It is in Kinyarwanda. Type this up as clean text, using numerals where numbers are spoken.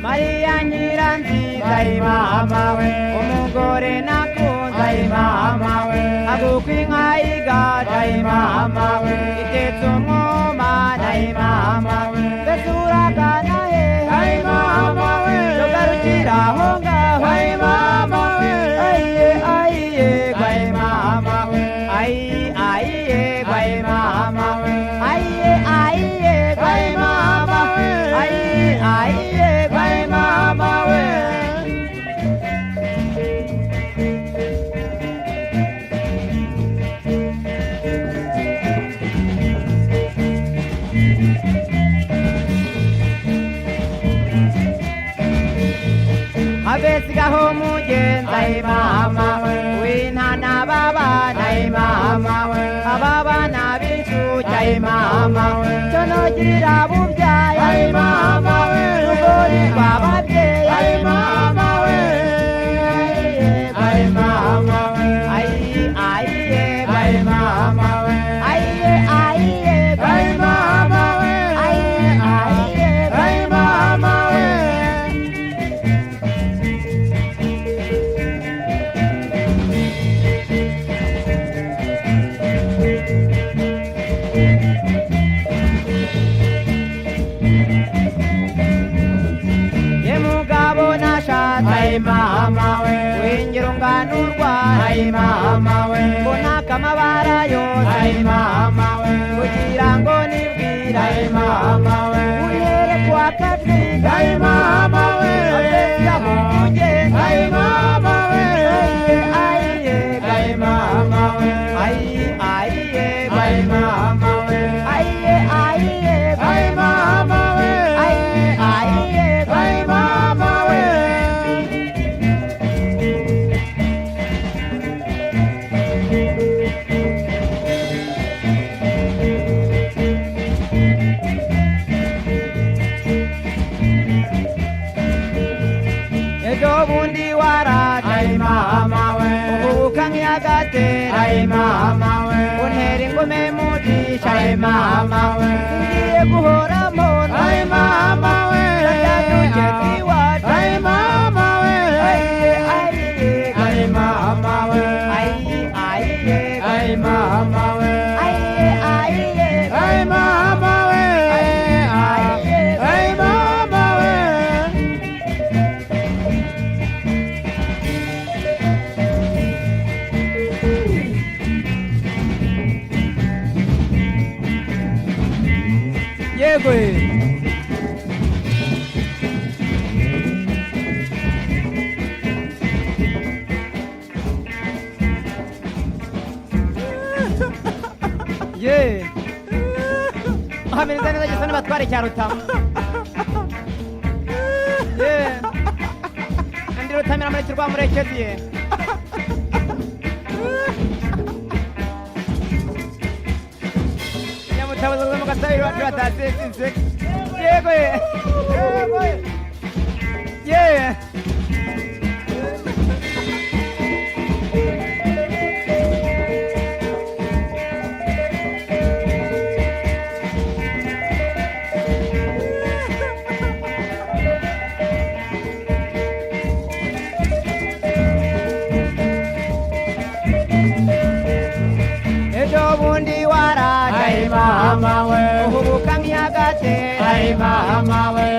Maria Nyiranziza mama we umugore nakunze mama we agukwinka igata mama we itetse umwuma mama we besuragana he mama we yogarukira aho ngaho mama we aiye mama we aiye mama we aiye mama we aiye mama we abesigaho mugenza mama we w'intana babana mama we ababana b'incuke mama we cyo nogira bubyaye mama we rugori rw'ababyeyi mama we mama we aiye mama we aiye mama we aiye mama we mama we wingira unganurwa mama we mbona kamabara yose mama we kugira ngo nibwira mama we uhere kwa Katriga mama we yaho mugenza mama we aiye mama we aiye mama we aiye mama we aiye mama we bundi warata mama we ukanyagatera mama we untera ingome mugisha mama we ngiye guhora mbona mama we ndaduke kwiwacu mama we aiye mama we aiye mama we aiye mama we aiye mama we yego ye hameze neza gisa n'abatware cya Rutamu ye andi Rutamira muri rwa murekezi ye nyamutabaza mu gasabiro wacu batasinze yego ye mama we uhubuka myagatera mama we